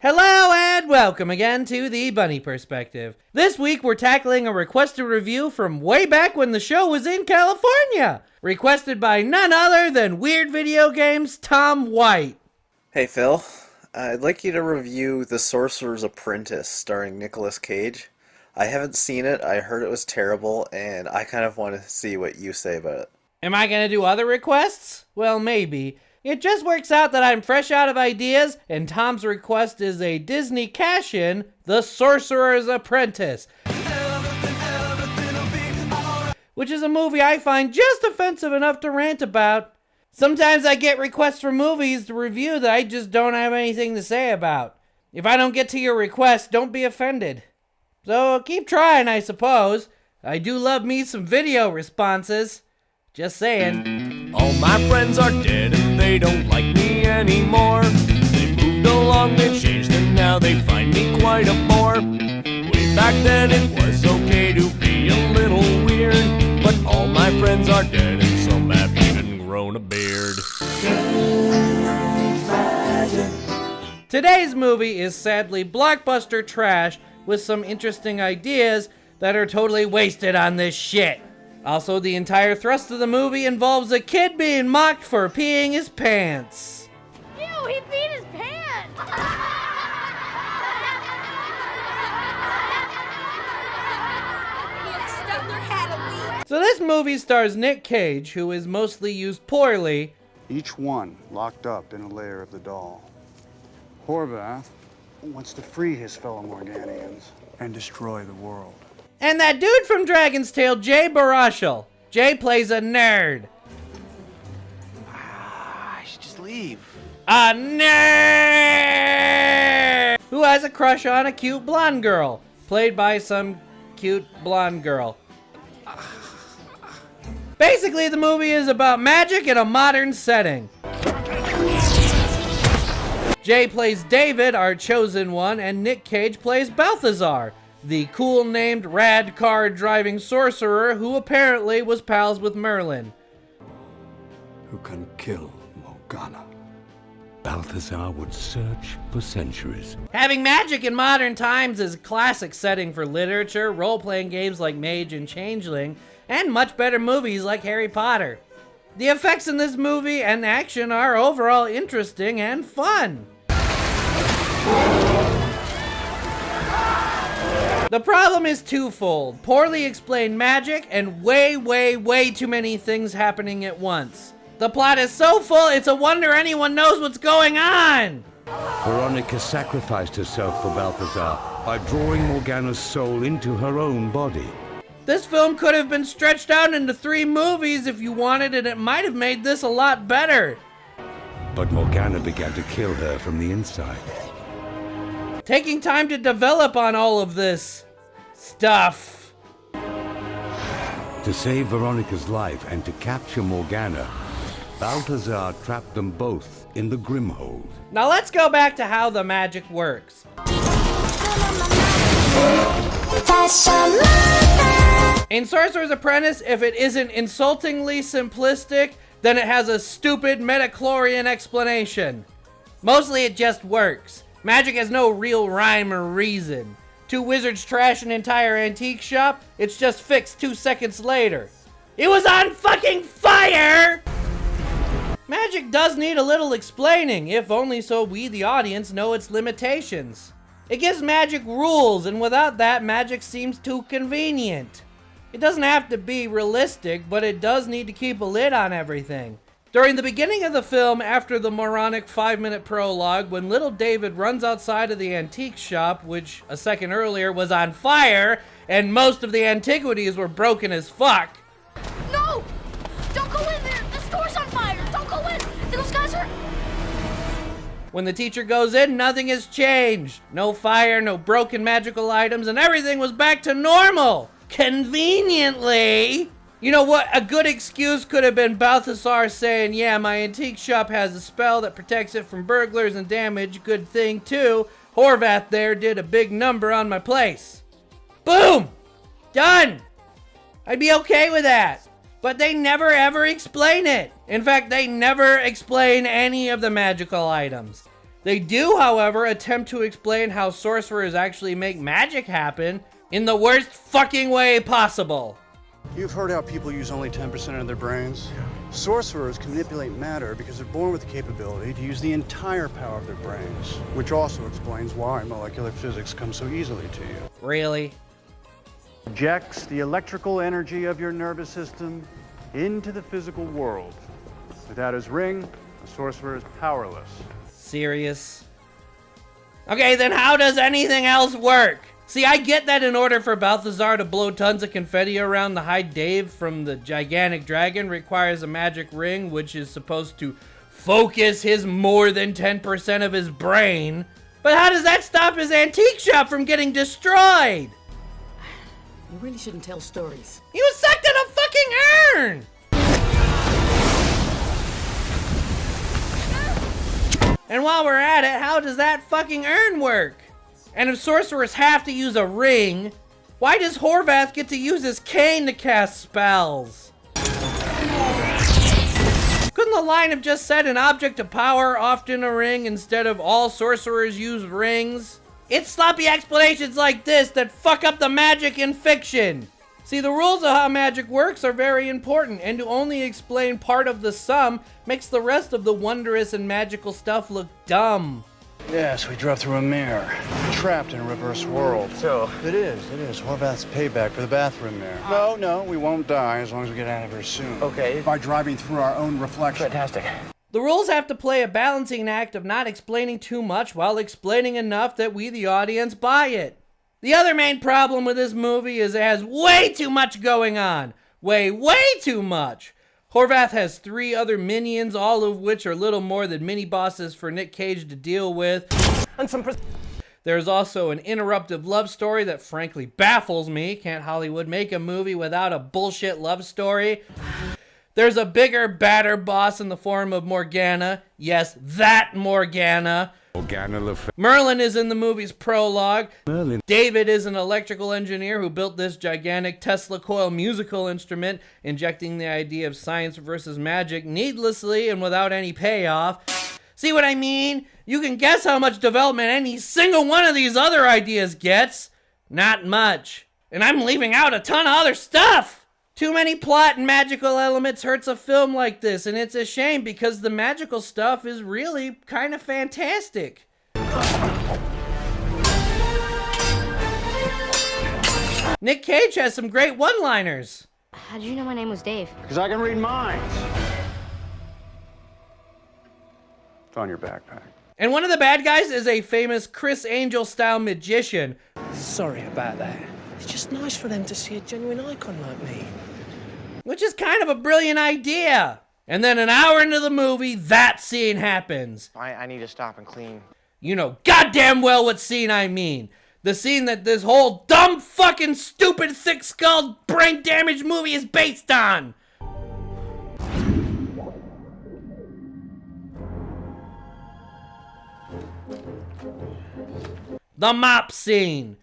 Hello and welcome again to the Bunny Perspective. This week we're tackling a requested review from way back when the show was in California. Requested by none other than Weird Video Games Tom White. Hey Phil, I'd like you to review The Sorcerer's Apprentice starring Nicolas Cage. I haven't seen it, I heard it was terrible, and I kind of want to see what you say about it. Am I gonna do other requests? Well, maybe. It just works out that I'm fresh out of ideas, and Tom's request is a Disney cash-in, The Sorcerer's Apprentice. Which is a movie I find just offensive enough to rant about. Sometimes I get requests for movies to review that I just don't have anything to say about. If I don't get to your request, don't be offended. So keep trying, I suppose. I do love me some video responses. Just saying. All my friends are dead and they don't like me anymore. They moved along, they changed, and now they find me quite a bore. Way back then it was okay to be a little weird, but all my friends are dead and some have even grown a beard. Today's movie is sadly blockbuster trash with some interesting ideas that are totally wasted on this shit. Also, the entire thrust of the movie involves a kid being mocked for peeing his pants. Ew, he peed his pants! So this movie stars Nick Cage, who is mostly used poorly. Each one locked up in a layer of the doll. Horvath wants to free his fellow Morganians and destroy the world. And that dude from Dragon's Tail, Jay Baruchel. Jay plays a nerd. I should just leave. A nerd! Who has a crush on a cute blonde girl, played by some cute blonde girl. Basically, the movie is about magic in a modern setting. Jay plays David, our chosen one, and Nick Cage plays Balthazar, the cool-named rad car-driving sorcerer who apparently was pals with Merlin. Who can kill Morgana? Balthazar would search for centuries. Having magic in modern times is a classic setting for literature, role-playing games like Mage and Changeling, and much better movies like Harry Potter. The effects in this movie and action are overall interesting and fun. The problem is twofold: poorly explained magic and way too many things happening at once. The plot is so full, it's a wonder anyone knows what's going on! Veronica sacrificed herself for Balthazar by drawing Morgana's soul into her own body. This film could have been stretched out into 3 movies if you wanted, and it might have made this a lot better. But Morgana began to kill her from the inside. Taking time to develop on all of this stuff. To save Veronica's life and to capture Morgana, Balthazar trapped them both in the Grimhold. Now let's go back to how the magic works. In Sorcerer's Apprentice, if it isn't insultingly simplistic, then it has a stupid metachlorian explanation. Mostly it just works. Magic has no real rhyme or reason. 2 wizards trash an entire antique shop, it's just fixed 2 seconds later. It was on fucking fire! Magic does need a little explaining, if only so we, the audience, know its limitations. It gives magic rules, and without that, magic seems too convenient. It doesn't have to be realistic, but it does need to keep a lid on everything. During the beginning of the film, after the moronic 5-minute prologue, when little David runs outside of the antique shop, which a second earlier was on fire, and most of the antiquities were broken as fuck. No! Don't go in there! The store's on fire! Don't go in! Those guys are... When the teacher goes in, nothing has changed. No fire, no broken magical items, and everything was back to normal. Conveniently. You know what? A good excuse could have been Balthazar saying, yeah, my antique shop has a spell that protects it from burglars and damage. Good thing, too. Horvath there did a big number on my place. Boom! Done! I'd be okay with that. But they never ever explain it. In fact, they never explain any of the magical items. They do, however, attempt to explain how sorcerers actually make magic happen in the worst fucking way possible. You've heard how people use only 10% of their brains? Sorcerers can manipulate matter because they're born with the capability to use the entire power of their brains, which also explains why molecular physics comes so easily to you. Really? Projects the electrical energy of your nervous system into the physical world. Without his ring, the sorcerer is powerless. Serious? Okay, then how does anything else work? See, I get that in order for Balthazar to blow tons of confetti around to hide Dave from the gigantic dragon requires a magic ring, which is supposed to focus his more than 10% of his brain. But how does that stop his antique shop from getting destroyed? You really shouldn't tell stories. He was sucked in a fucking urn! And while we're at it, how does that fucking urn work? And if sorcerers have to use a ring, why does Horvath get to use his cane to cast spells? Couldn't the line have just said an object of power, often a ring, instead of all sorcerers use rings? It's sloppy explanations like this that fuck up the magic in fiction. See, the rules of how magic works are very important, and to only explain part of the sum makes the rest of the wondrous and magical stuff look dumb. Yes, we drove through a mirror, trapped in a reverse world. So? It is. Horvath's payback for the bathroom mirror. No, we won't die as long as we get out of here soon. Okay. By driving through our own reflection. Fantastic. The rules have to play a balancing act of not explaining too much while explaining enough that we, the audience, buy it. The other main problem with this movie is it has way too much going on. Way too much. Horvath has 3 other minions, all of which are little more than mini-bosses for Nick Cage to deal with. And some There's also an interruptive love story that frankly baffles me. Can't Hollywood make a movie without a bullshit love story? There's a bigger, badder boss in the form of Morgana. Yes, that Morgana. Merlin is in the movie's prologue. David is an electrical engineer who built this gigantic Tesla coil musical instrument, injecting the idea of science versus magic needlessly and without any payoff. See what I mean? You can guess how much development any single one of these other ideas gets. Not much. And I'm leaving out a ton of other stuff! Too many plot and magical elements hurts a film like this, and it's a shame because the magical stuff is really kind of fantastic. Nick Cage has some great one-liners. How did you know my name was Dave? Because I can read minds. It's on your backpack. And one of the bad guys is a famous Chris Angel-style magician. Sorry about that. It's just nice for them to see a genuine icon like me. Which is kind of a brilliant idea. And then an hour into the movie, that scene happens. I need to stop and clean. You know goddamn well what scene I mean. The scene that this whole dumb fucking stupid thick-skulled brain damaged movie is based on. The mop scene.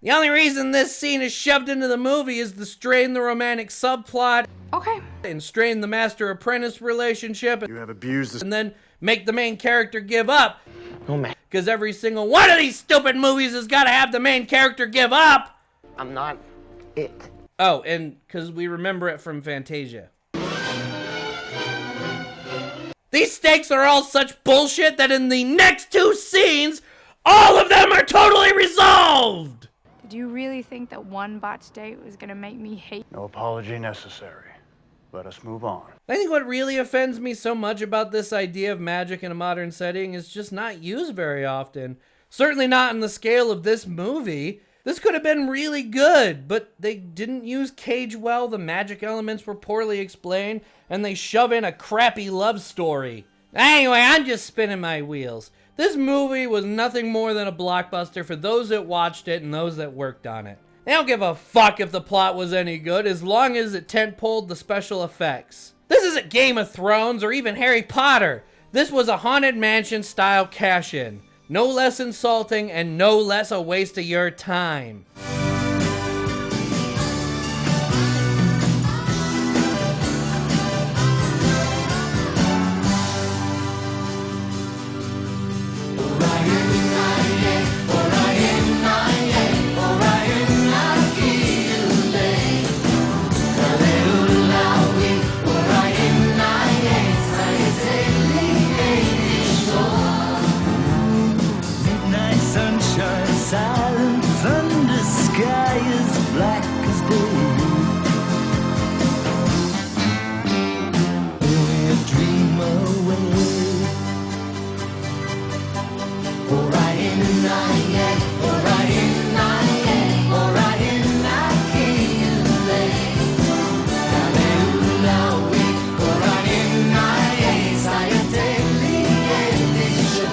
The only reason this scene is shoved into the movie is to strain the romantic subplot. Okay. And strain the master-apprentice relationship. You have abused this. And then make the main character give up. Oh, man. Because every single one of these stupid movies has got to have the main character give up. I'm not it. Oh, and because we remember it from Fantasia. These stakes are all such bullshit that in the next 2 scenes, all of them are totally resolved! Did you really think that one botched date was gonna make me hate? No apology necessary. Let us move on. I think what really offends me so much about this idea of magic in a modern setting is just not used very often. Certainly not on the scale of this movie. This could have been really good, but they didn't use Cage well, the magic elements were poorly explained, and they shove in a crappy love story. Anyway, I'm just spinning my wheels. This movie was nothing more than a blockbuster for those that watched it and those that worked on it. They don't give a fuck if the plot was any good as long as it tentpolied the special effects. This isn't Game of Thrones or even Harry Potter. This was a Haunted Mansion style cash-in. No less insulting and no less a waste of your time.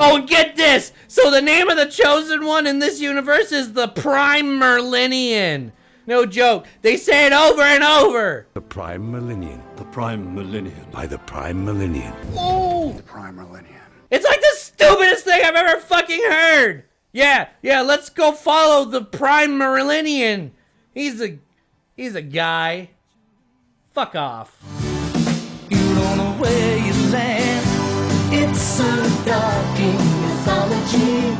Oh, and get this! So the name of the chosen one in this universe is the Prime Merlinian. No joke. They say it over and over. The Prime Millennium. The Prime Millennium. By the Prime Millennium. Whoa! The Prime Millennium. It's like the stupidest thing I've ever fucking heard. Yeah, let's go follow the Prime Merlinian. He's a guy. Fuck off. You don't know where you land. It's so dark in mythology.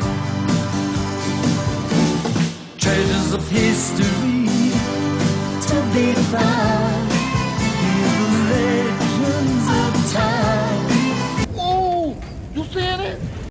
Treasures of history to be found.